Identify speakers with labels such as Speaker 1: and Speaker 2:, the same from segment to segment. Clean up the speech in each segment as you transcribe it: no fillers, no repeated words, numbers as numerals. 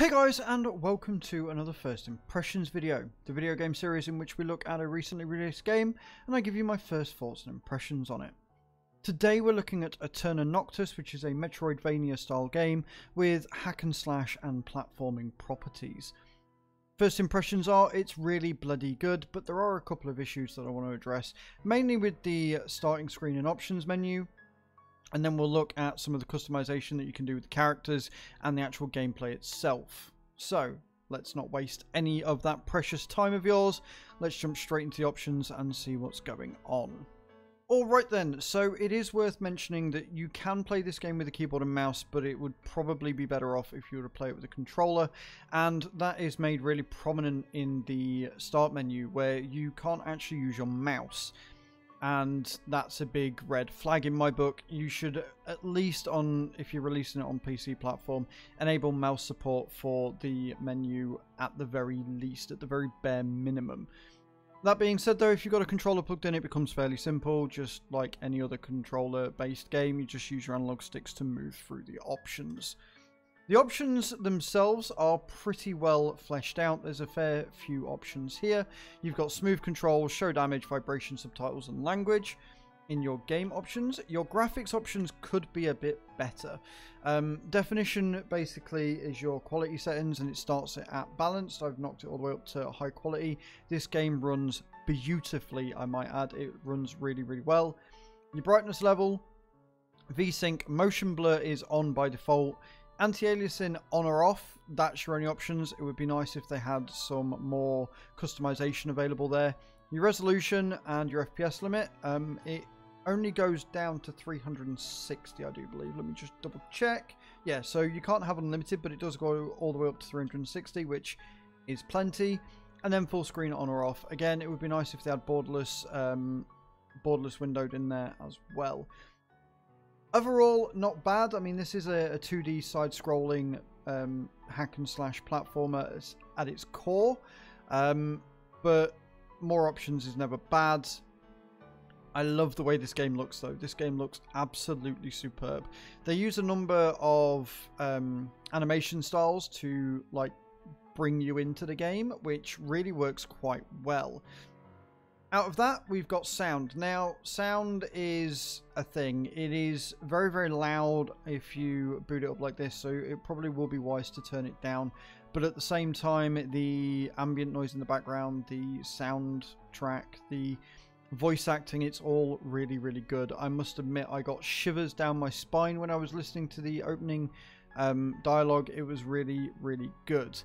Speaker 1: Hey guys, and welcome to another First Impressions video, the video game series in which we look at a recently released game and I give you my first thoughts and impressions on it. Today we're looking at Aeterna Noctis, which is a Metroidvania style game with hack and slash and platforming properties. First impressions are it's really bloody good, but there are a couple of issues that I want to address, mainly with the starting screen and options menu. And then we'll look at some of the customization that you can do with the characters and the actual gameplay itself. So, let's not waste any of that precious time of yours. Let's jump straight into the options and see what's going on. Alright then, so it is worth mentioning that you can play this game with a keyboard and mouse, but it would probably be better off if you were to play it with a controller. And that is made really prominent in the start menu, where you can't actually use your mouse. And that's a big red flag in my book. You should at least, if you're releasing it on PC platform, enable mouse support for the menu at the very least, at the very bare minimum. That being said though, if you've got a controller plugged in, it becomes fairly simple. Just like any other controller based game, you just use your analog sticks to move through the options. The options themselves are pretty well fleshed out. There's a fair few options here. You've got smooth control, show damage, vibration, subtitles, and language in your game options. Your graphics options could be a bit better. Definition basically is your quality settings, and it starts it at balanced. I've knocked it all the way up to high quality. This game runs beautifully, I might add. It runs really, really well. Your brightness level, VSync, motion blur is on by default. Anti-aliasing on or off, that's your only options. It would be nice if they had some more customization available there. Your resolution and your FPS limit, it only goes down to 360, I do believe. Let me just double check. Yeah, so you can't have unlimited, but it does go all the way up to 360, which is plenty. And then full screen on or off. Again, it would be nice if they had borderless windowed in there as well. Overall, not bad. I mean, this is a 2D side-scrolling hack and slash platformer at its core, but more options is never bad. I love the way this game looks, though. This game looks absolutely superb. They use a number of animation styles to bring you into the game, which really works quite well. Out of that, we've got sound. Now, sound is a thing. It is very, very loud if you boot it up like this, so it probably will be wise to turn it down. But at the same time, the ambient noise in the background, the soundtrack, the voice acting, it's all really, really good. I must admit, I got shivers down my spine when I was listening to the opening dialogue. It was really, really good.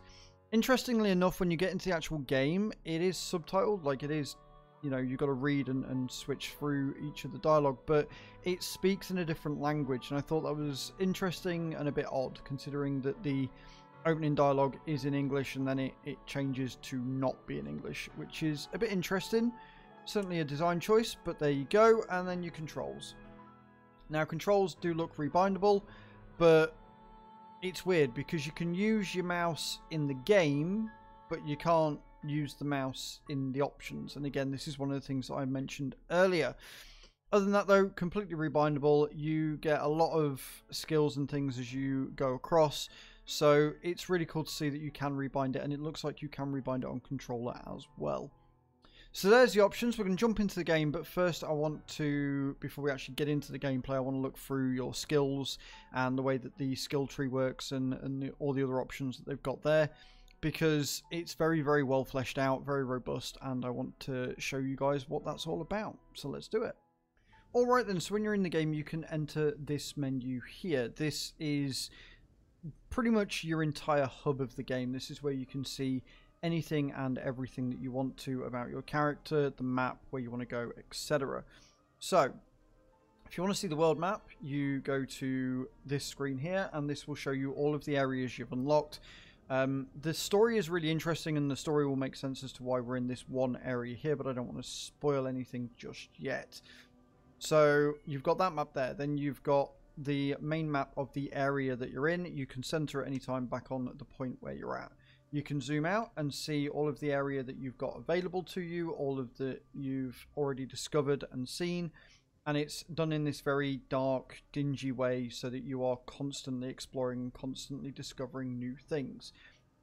Speaker 1: Interestingly enough, when you get into the actual game, it is subtitled, like it is. You know, you've got to read and switch through each of the dialogue, but it speaks in a different language, and I thought that was interesting and a bit odd, considering that the opening dialogue is in English and then it changes to not be in English, which is a bit interesting. Certainly a design choice, but there you go. And then your controls. Now, controls do look rebindable, but it's weird because you can use your mouse in the game, but you can't use the mouse in the options. And again, this is one of the things that I mentioned earlier. Other than that though, completely rebindable. You get a lot of skills and things as you go across, so it's really cool to see that you can rebind it, and it looks like you can rebind it on controller as well. So there's the options. We're going to jump into the game, but first I want to, before we actually get into the gameplay, I want to look through your skills and the way that the skill tree works and all the other options that they've got there, because it's very, very well fleshed out, very robust, and I want to show you guys what that's all about. So let's do it. Alright then, so when you're in the game, you can enter this menu here. This is pretty much your entire hub of the game. This is where you can see anything and everything that you want to about your character, the map, where you want to go, etc. So, if you want to see the world map, you go to this screen here, and this will show you all of the areas you've unlocked. The story is really interesting, and the story will make sense as to why we're in this one area here, but I don't want to spoil anything just yet. So you've got that map there. Then you've got the main map of the area that you're in. You can center at any time back on the point where you're at. You can zoom out and see all of the area that you've got available to you, all of that you've already discovered and seen. And it's done in this very dark, dingy way so that you are constantly exploring and constantly discovering new things.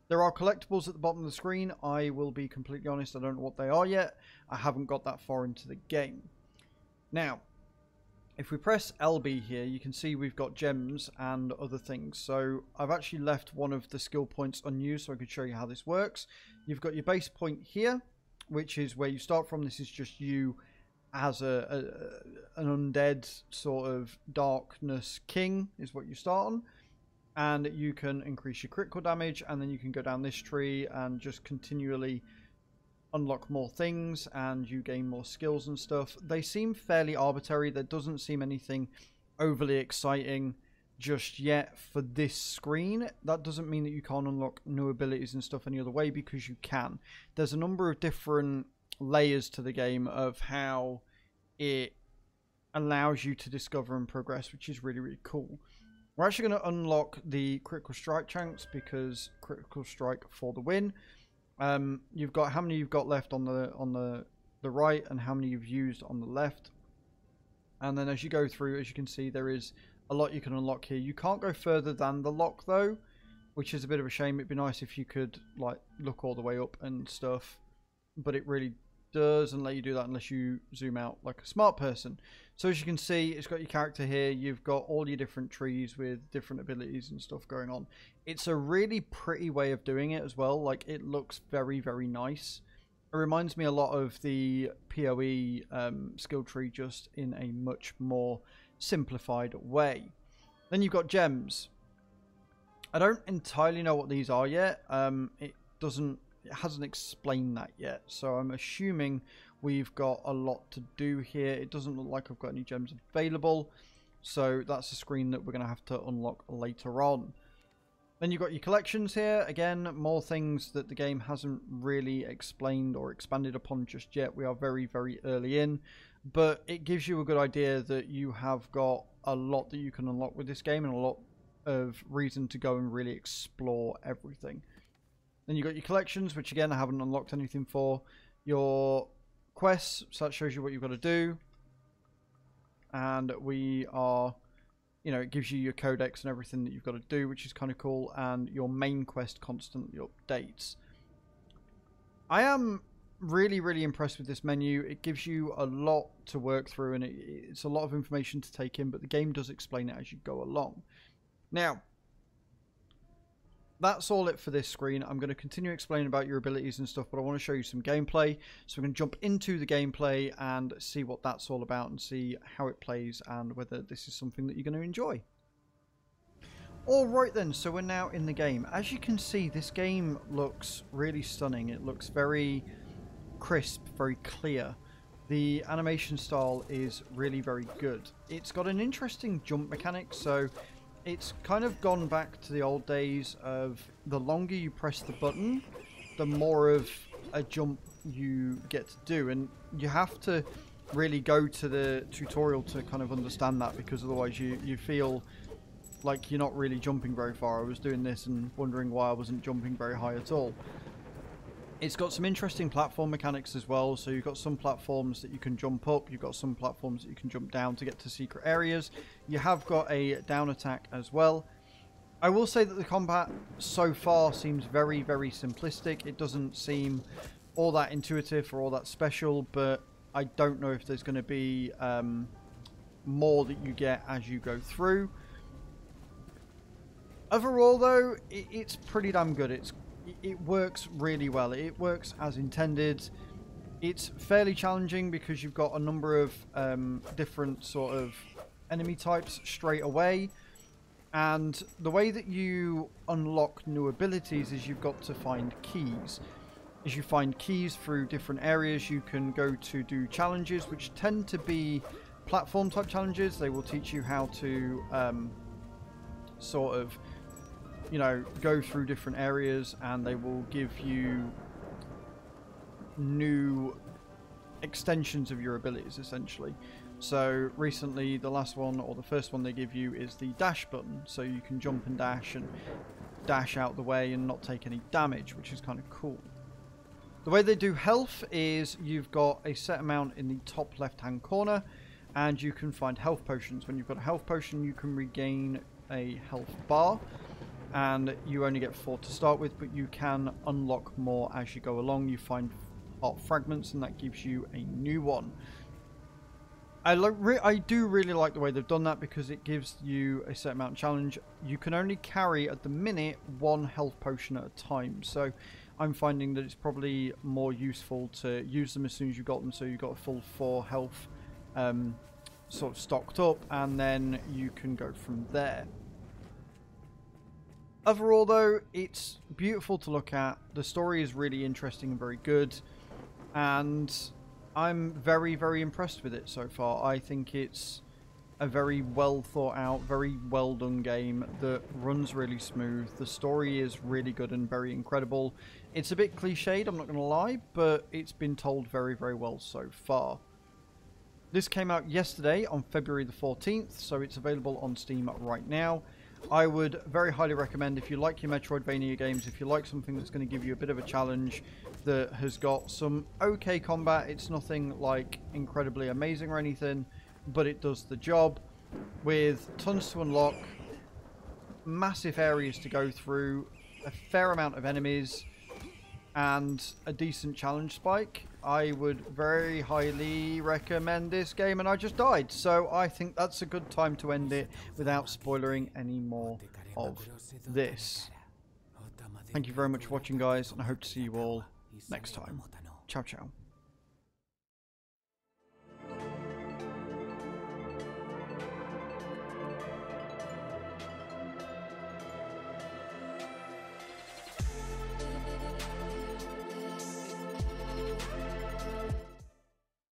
Speaker 1: There are collectibles at the bottom of the screen. I will be completely honest, I don't know what they are yet. I haven't got that far into the game. Now, if we press LB here, you can see we've got gems and other things. So I've actually left one of the skill points unused so I could show you how this works. You've got your base point here, which is where you start from. This is just you as an undead sort of darkness king is what you start on. And you can increase your critical damage, and then you can go down this tree and just continually unlock more things, and you gain more skills and stuff. They seem fairly arbitrary. There doesn't seem anything overly exciting just yet for this screen. That doesn't mean that you can't unlock new abilities and stuff any other way, because you can. There's a number of different layers to the game of how it allows you to discover and progress, which is really, really cool. We're actually going to unlock the critical strike chunks, because critical strike for the win. You've got how many you've got left on the right, and how many you've used on the left. And then as you go through, as you can see, there is a lot you can unlock here. You can't go further than the lock though, which is a bit of a shame. It'd be nice if you could like look all the way up and stuff, but it really doesn't let you do that unless you zoom out like a smart person. So as you can see, it's got your character here. You've got all your different trees with different abilities and stuff going on. It's a really pretty way of doing it as well. Like, it looks very, very nice. It reminds me a lot of the PoE skill tree, just in a much more simplified way. Then you've got gems. I don't entirely know what these are yet. It hasn't explained that yet, so I'm assuming we've got a lot to do here. It doesn't look like I've got any gems available, so that's a screen that we're going to have to unlock later on. Then you've got your collections here. Again, more things that the game hasn't really explained or expanded upon just yet. We are very, very early in, but it gives you a good idea that you have got a lot that you can unlock with this game, and a lot of reason to go and really explore everything. Then you've got your collections, which again I haven't unlocked anything for. Your quests, so that shows you what you've got to do. And we are, you know, it gives you your codex and everything that you've got to do, which is kind of cool. And your main quest constantly updates. I am really, really impressed with this menu. It gives you a lot to work through, and it's a lot of information to take in, but the game does explain it as you go along. Now, that's all it for this screen. I'm going to continue explaining about your abilities and stuff, but I want to show you some gameplay. So we're going to jump into the gameplay and see what that's all about, and see how it plays, and whether this is something that you're going to enjoy. Alright then, so we're now in the game. As you can see, this game looks really stunning. It looks very crisp, very clear. The animation style is really very good. It's got an interesting jump mechanic, so it's kind of gone back to the old days of the longer you press the button, the more of a jump you get to do. And you have to really go to the tutorial to kind of understand that, because otherwise you feel like you're not really jumping very far. I was doing this and wondering why I wasn't jumping very high at all. It's got some interesting platform mechanics as well. So you've got some platforms that you can jump up. You've got some platforms that you can jump down to get to secret areas. You have got a down attack as well. I will say that the combat so far seems very, very simplistic. It doesn't seem all that intuitive or all that special, but I don't know if there's going to be more that you get as you go through. Overall, though, it's pretty damn good. It works really well. It works as intended. It's fairly challenging because you've got a number of different sort of enemy types straight away. And the way that you unlock new abilities is you've got to find keys. As you find keys through different areas, you can go to do challenges, which tend to be platform type challenges. They will teach you how to sort of, you know, go through different areas, and they will give you new extensions of your abilities, essentially. So recently, the last one, or the first one they give you, is the dash button, so you can jump and dash out the way and not take any damage, which is kind of cool. The way they do health is you've got a set amount in the top left hand corner, and you can find health potions. When you've got a health potion, you can regain a health bar, and you only get 4 to start with, but you can unlock more as you go along. You find art fragments, and that gives you a new one. I do really like the way they've done that, because it gives you a set amount of challenge. You can only carry at the minute 1 health potion at a time, so I'm finding that it's probably more useful to use them as soon as you got them, so you've got a full 4 health sort of stocked up, and then you can go from there. Overall though, it's beautiful to look at. The story is really interesting and very good, and I'm very, very impressed with it so far. I think it's a very well thought out, very well done game that runs really smooth. The story is really good and very incredible. It's a bit cliched, I'm not going to lie, but it's been told very, very well so far. This came out yesterday on February the 14th, so it's available on Steam right now. I would very highly recommend, if you like your Metroidvania games, if you like something that's going to give you a bit of a challenge, that has got some okay combat. It's nothing like incredibly amazing or anything, but it does the job, with tons to unlock, massive areas to go through, a fair amount of enemies, and a decent challenge spike. I would very highly recommend this game, and I just died, so I think that's a good time to end it without spoiling any more of this. Thank you very much for watching, guys, and I hope to see you all next time. Ciao, ciao.